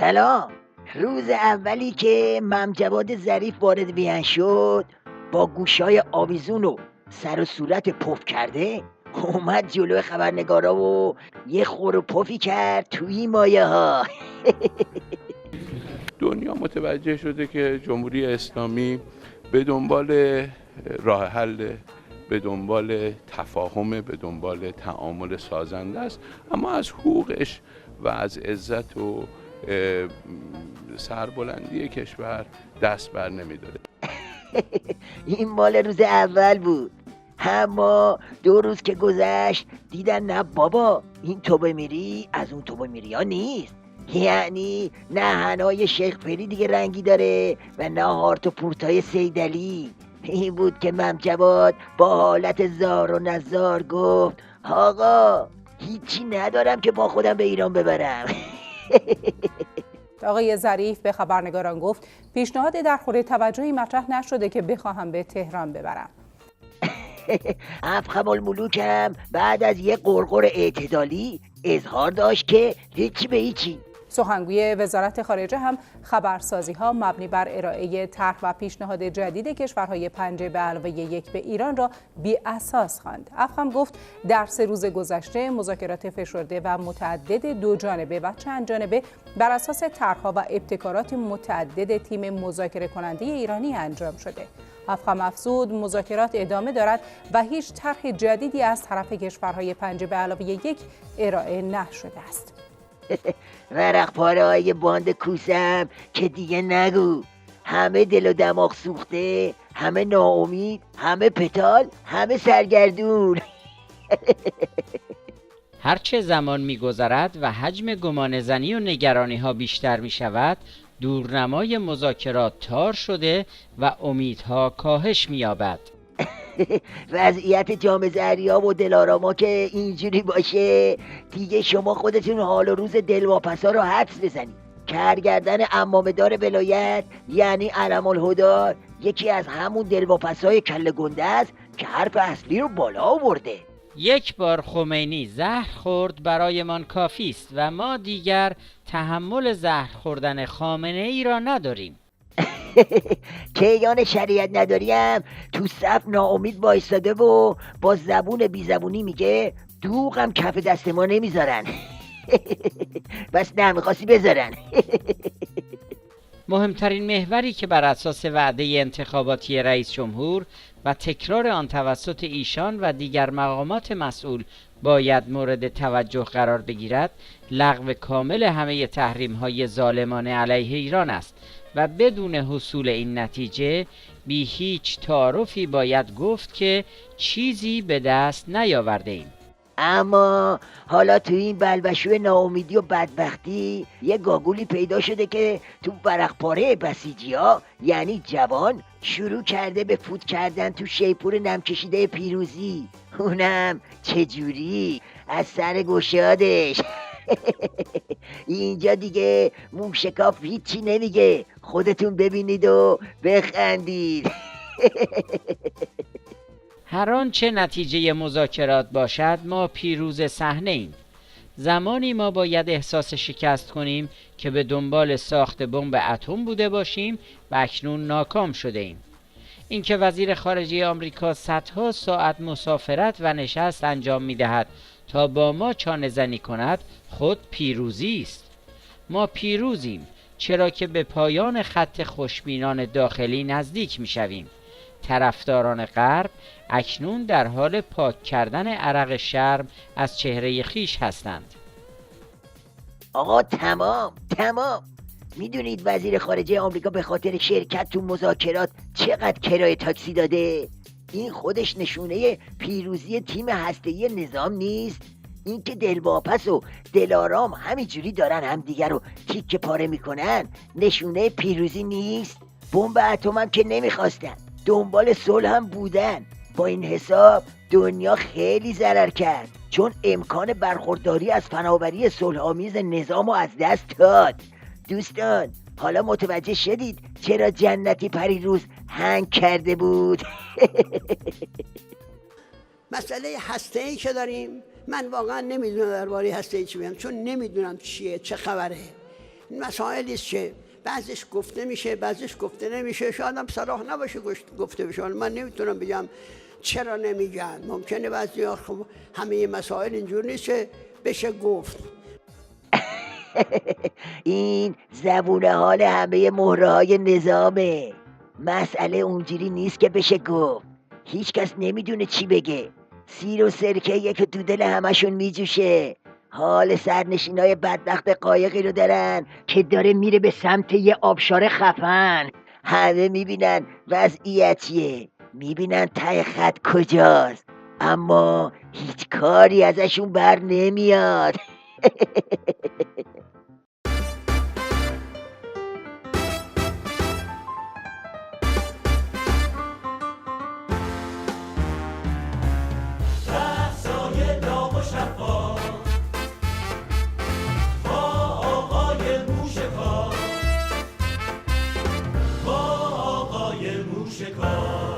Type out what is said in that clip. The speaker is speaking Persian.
سلام. روز اولی که ممجواد ظریف وارد وین شد با گوشای آویزون و سر و صورت پف کرده اومد جلو خبرنگارا و یه خور و پفی کرد توی مایه ها. دنیا متوجه شده که جمهوری اسلامی به دنبال راه حل، به دنبال تفاهم، به دنبال تعامل سازنده است، اما از حقوقش و از عزت و سربلندی کشور دست بر نمیداره. این مال روز اول بود، اما 2 روز که گذشت دیدن نه بابا این توبه میری از اون توبه میری ها نیست. یعنی نه هنای شیخ فری دیگه رنگی داره و نه هارت و پورتای سیدلی. این بود که ممجواد با حالت زار و نزار گفت آقا هیچی ندارم که با خودم به ایران ببرم. آقای ظریف به خبرنگاران گفت پیشنهاد درخور توجهی مطرح نشده که بخواهم به تهران ببرم. افخم الملوک هم بعد از یه قرقر اعتدالی اظهار داشت که هیچی به هیچی. سخنگوی وزارت خارجه هم خبرسازی ها مبنی بر ارائه طرح و پیشنهاد جدید کشورهای 5 به علاوه 1 به ایران را بی اساس خواند. افخم گفت در 3 روز گذشته مذاکرات فشرده و متعدد 2 جانبه و چند جانبه بر اساس طرح‌ها و ابتکارات متعدد تیم مذاکره کننده ایرانی انجام شده. افخم افزود مذاکرات ادامه دارد و هیچ طرح جدیدی از طرف کشورهای 5 به علاوه 1 ارائه نشده است. ورق پاره های باند کوسم که دیگه نگو، همه دل و دماغ سوخته، همه ناامید، همه پتال، همه سرگردون. هرچه زمان می‌گذرد و حجم گمانه‌زنی و نگرانی‌ها بیشتر می‌شود، دورنمای مذاکرات تار شده و امیدها کاهش می‌یابد. وضعیت جام ضریا و دلاراما که اینجوری باشه دیگه شما خودتون حال و روز دلواپسا رو حدس بزنید. کارگردن عمامه‌دار ولایت یعنی علم الهدی یکی از همون دلواپسای کله گنده است که حرف اصلی رو بالا آورده. یک بار خمینی زهر خورد برایمان کافی است و ما دیگر تحمل زهر خوردن خامنه ای را نداریم. کیان شریعت نداریم تو صف ناامید وایستاده و با زبون بی زبونی میگه دوغم کف دست ما نمیذارن. بس نمیخواستی بذارن. مهمترین محوری که بر اساس وعده انتخاباتی رئیس جمهور و تکرار آن توسط ایشان و دیگر مقامات مسئول باید مورد توجه قرار بگیرد، لغو کامل همه تحریم‌های ظالمانه علیه ایران است و بدون حصول این نتیجه بی هیچ تعارفی باید گفت که چیزی به دست نیاورده ایم. اما حالا تو این بلبشوی ناامیدی و بدبختی یه گاگولی پیدا شده که تو ورقپاره بسیجی ها یعنی جوان شروع کرده به فوت کردن تو شیپور نمکشیده پیروزی، اونم چجوری؟ از سر گشادش. اینجا دیگه موشکاف هیچی نمیگه، خودتون ببینید و بخندید. هر آنچه نتیجه مذاکرات باشد ما پیروز صحنه ایم. زمانی ما باید احساس شکست کنیم که به دنبال ساخت بمب اتم بوده باشیم و اکنون ناکام شده ایم. اینکه وزیر خارجه آمریکا صدها ساعت مسافرت و نشست انجام می‌دهد تا با ما چانه زنی کند خود پیروزی است. ما پیروزیم چرا که به پایان خط خوشبینان داخلی نزدیک می‌شویم. طرفداران غرب اکنون در حال پاک کردن عرق شرم از چهره خیش هستند. آقا تمام. میدونید وزیر خارجه آمریکا به خاطر شرکت تو مذاکرات چقدر کرایه تاکسی داده؟ این خودش نشونه پیروزی تیم هسته‌ای نظام نیست؟ این که دلواپس و دلارام همینجوری دارن همدیگر رو تیکه پاره میکنن نشونه پیروزی نیست؟ بمب اتم هم که نمیخواستن، دنبال صلح هم بودن. با این حساب دنیا خیلی ضرر کرد، چون امکان برخورداری از فناوری صلح‌آمیز نظام رو از دست داد. دوستان حالا متوجه شدید چرا جنتی پریروز هنگ کرده بود؟ مسئله هسته‌ای که داریم، من واقعا نمیدونم درباره هسته‌ای چی بگم، چون نمیدونم چیه، چه خبره. مسائلی است که بعضش گفته میشه، بعضش گفته نمیشه، شاید هم صلاح نباشه گفته بشه. من نمیتونم بگم چرا نمیگن. ممکنه بعضی خب همه مسائل اینجور نیست که بشه گفت. این زبون حال همه مهره های نظامه. مسئله اونجوری نیست که بشه گفت. هیچ کس نمیدونه چی بگه. سیر و سرکه که تو دل همشون میجوشه. حال سرنشینای بدبخت قایقی رو دارن که داره میره به سمت یه آبشار خفن. همه میبینن وضعیتیه، میبینن ته خط کجاست، اما هیچ کاری ازشون بر نمیاد. موشکار